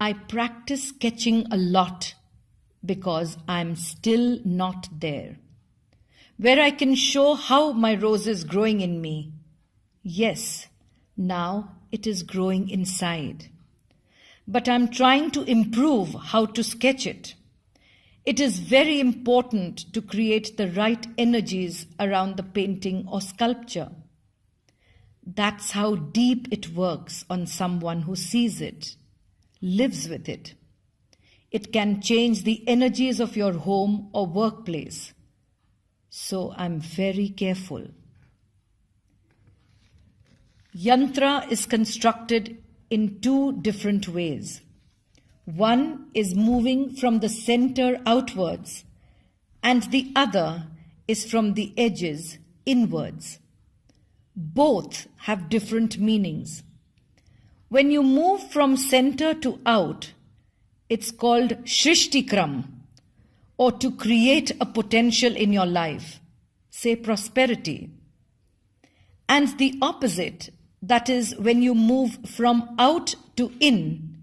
I practice sketching a lot because I'm still not there, where I can show how my rose is growing in me. Yes, now it is growing inside. But I'm trying to improve how to sketch it. It is very important to create the right energies around the painting or sculpture. That's how deep it works on someone who sees it, lives with it. It can change the energies of your home or workplace. So I'm very careful. Yantra is constructed in two different ways. One is moving from the center outwards, and the other is from the edges inwards. Both have different meanings. When you move from center to out, it's called Shrishtikram, or to create a potential in your life, say prosperity. And the opposite, that is when you move from out to in,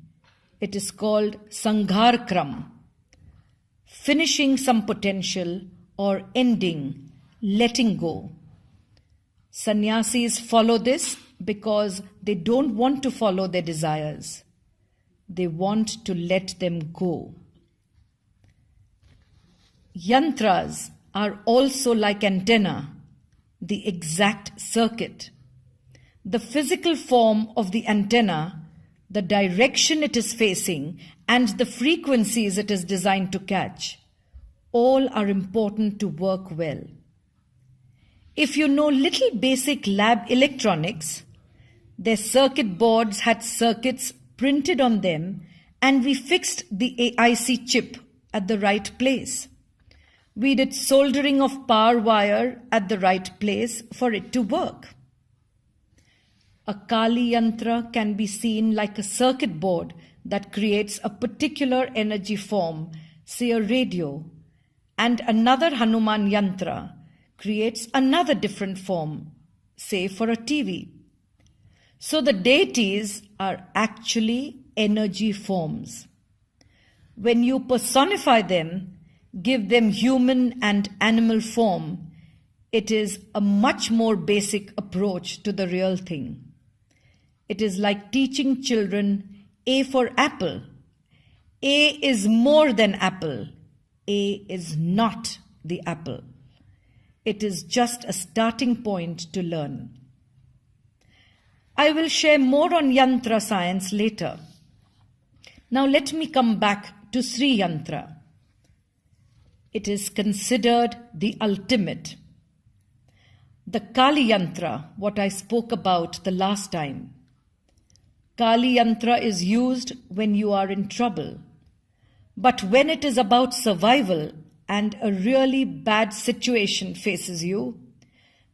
it is called Sangharkram, finishing some potential or ending, letting go. Sannyasis follow this because they don't want to follow their desires. They want to let them go. Yantras are also like antennae, the exact circuit. The physical form of the antenna, the direction it is facing, and the frequencies it is designed to catch, all are important to work well. If you know little basic lab electronics, their circuit boards had circuits printed on them, and we fixed the IC chip at the right place. We did soldering of power wire at the right place for it to work. A Kali Yantra can be seen like a circuit board that creates a particular energy form, say a radio, and another Hanuman Yantra creates another different form, say for a TV. So the deities are actually energy forms. When you personify them, give them human and animal form, it is a much more basic approach to the real thing. It is like teaching children A for apple. A is more than apple. A is not the apple. It is just a starting point to learn. I will share more on Yantra science later. Now let me come back to Sri Yantra. It is considered the ultimate. The Kali Yantra, what I spoke about the last time. Kali Yantra is used when you are in trouble. But when it is about survival and a really bad situation faces you,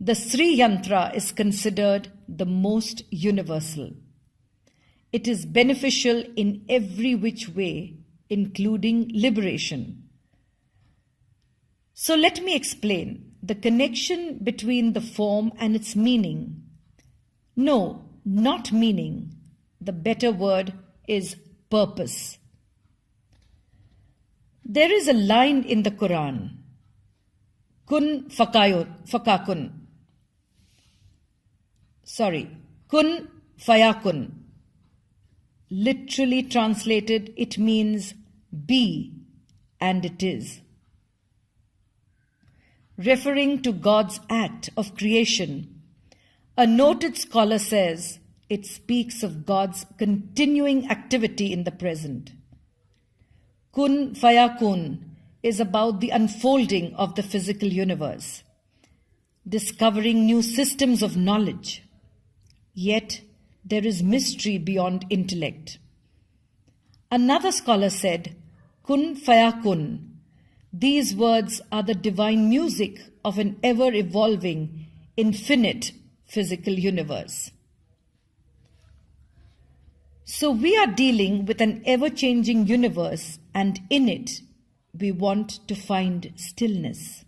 the Sri Yantra is considered the most universal. It is beneficial in every which way, including liberation. So let me explain the connection between the form and its meaning. No, not meaning. The better word is purpose. There is a line in the Quran, kun fakakun. Kun fayakun. Literally translated, it means be, and it is. Referring to God's act of creation, a noted scholar says it speaks of God's continuing activity in the present. Kun fayakun is about the unfolding of the physical universe, discovering new systems of knowledge. Yet there is mystery beyond intellect. Another scholar said, kun fayakun. These words are the divine music of an ever-evolving, infinite physical universe. So we are dealing with an ever-changing universe, and in it we want to find stillness.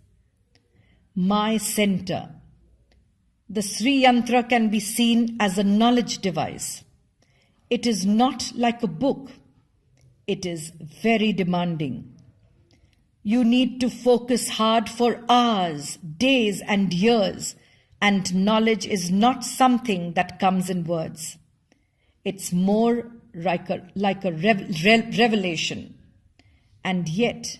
My center. The Sri Yantra can be seen as a knowledge device. It is not like a book. it is very demanding. You need to focus hard for hours, days, and years, and knowledge is not something that comes in words. It's more like a revelation. And yet,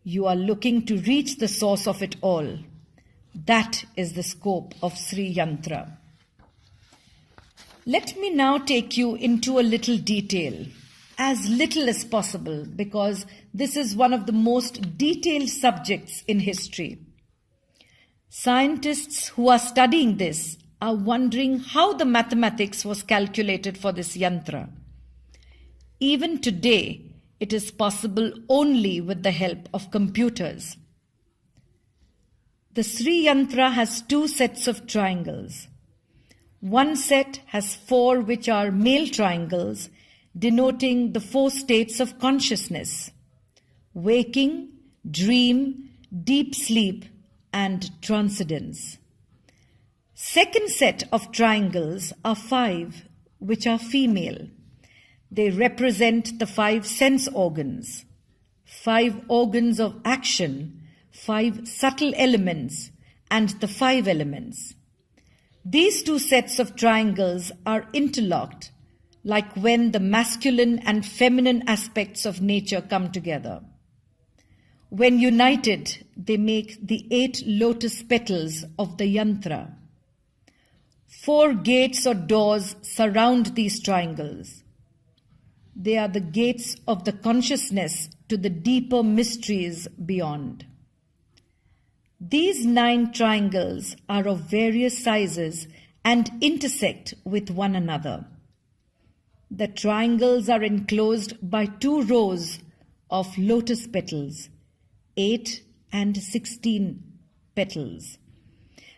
you are looking to reach the source of it all. That is the scope of Sri Yantra. Let me now take you into a little detail, as little as possible, because this is one of the most detailed subjects in history. Scientists who are studying this are wondering how the mathematics was calculated for this yantra. Even today, it is possible only with the help of computers. The Sri Yantra has 2 sets of triangles. One set has 4 which are male triangles, denoting the 4 states of consciousness: waking, dream, deep sleep, and transcendence. Second set of triangles are 5, which are female. They represent the 5 sense organs, 5 organs of action, 5 subtle elements, and the 5 elements. These 2 sets of triangles are interlocked, like when the masculine and feminine aspects of nature come together. When united, they make the 8 lotus petals of the yantra. 4 gates or doors surround these triangles. They are the gates of the consciousness to the deeper mysteries beyond. These 9 triangles are of various sizes and intersect with one another. The triangles are enclosed by 2 rows of lotus petals, 8 and 16 petals.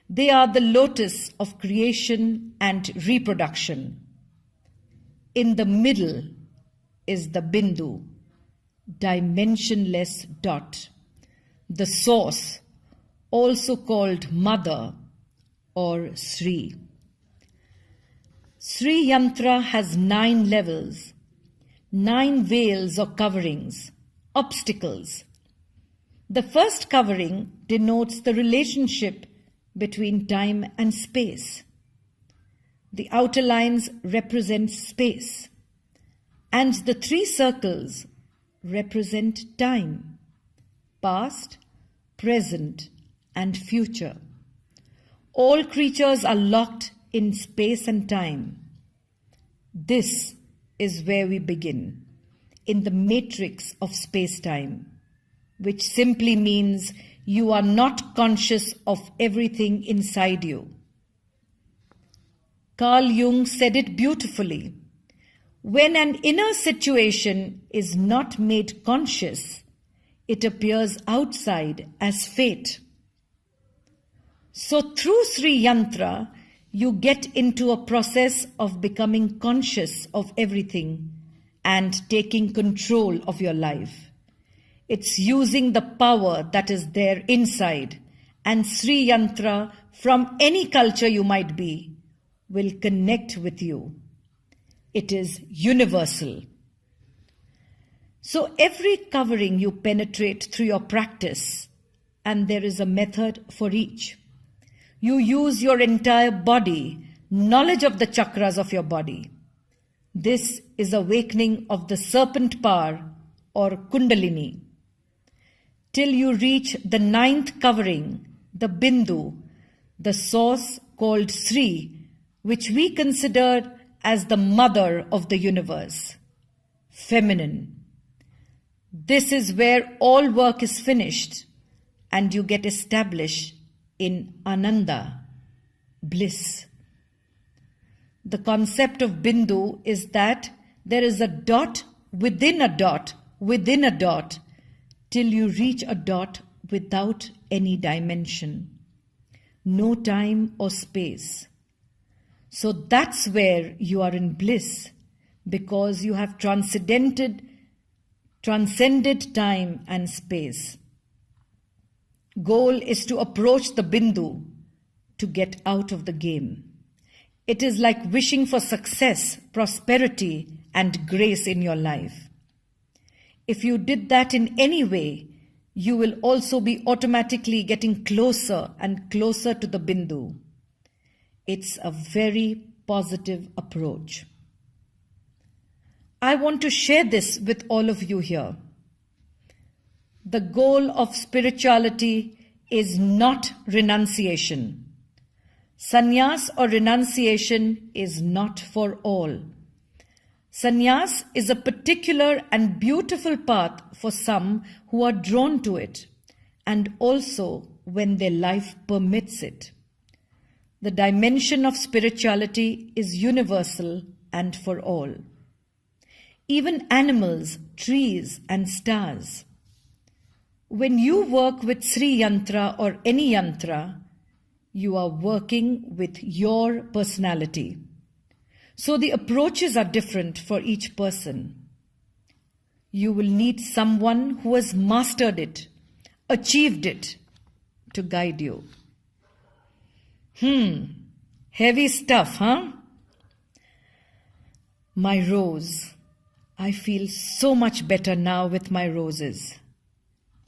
They are the lotus of creation and reproduction. In the middle is the bindu, dimensionless dot, the source, also called Mother or Sri. Sri Yantra has 9 levels, 9 veils or coverings, obstacles. The first covering denotes the relationship between time and space. The outer lines represent space, and the 3 circles represent time, past, present, and future. All creatures are locked in space and time. This is where we begin, in the matrix of space-time, which simply means you are not conscious of everything inside you. Carl Jung said it beautifully. When an inner situation is not made conscious, it appears outside as fate. So through Sri Yantra, you get into a process of becoming conscious of everything and taking control of your life. It's using the power that is there inside, and Sri Yantra, from any culture you might be, will connect with you. It is universal. So every covering you penetrate through your practice, and there is a method for each. You use your entire body, knowledge of the chakras of your body. This is awakening of the serpent power or Kundalini. Till you reach the 9th covering, the Bindu, the source called Sri, which we consider as the mother of the universe, feminine. This is where all work is finished and you get established in Ananda, bliss. The concept of Bindu is that there is a dot within a dot within a dot till you reach a dot without any dimension, no time or space. So that's where you are in bliss, because you have transcended time and space. Goal is to approach the Bindu to get out of the game. It is like wishing for success, prosperity, and grace in your life. If you did that in any way, you will also be automatically getting closer and closer to the Bindu. It's a very positive approach. I want to share this with all of you here. The goal of spirituality is not renunciation. Sannyas or renunciation is not for all. Sannyas is a particular and beautiful path for some who are drawn to it, and also when their life permits it. The dimension of spirituality is universal and for all. Even animals, trees, and stars. When you work with Sri Yantra or any Yantra, you are working with your personality. So the approaches are different for each person. You will need someone who has mastered it, achieved it, to guide you. Heavy stuff, huh? My rose. I feel so much better now with my roses.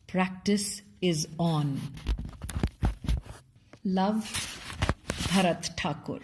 Practice is on. Love, Bharat Thakur.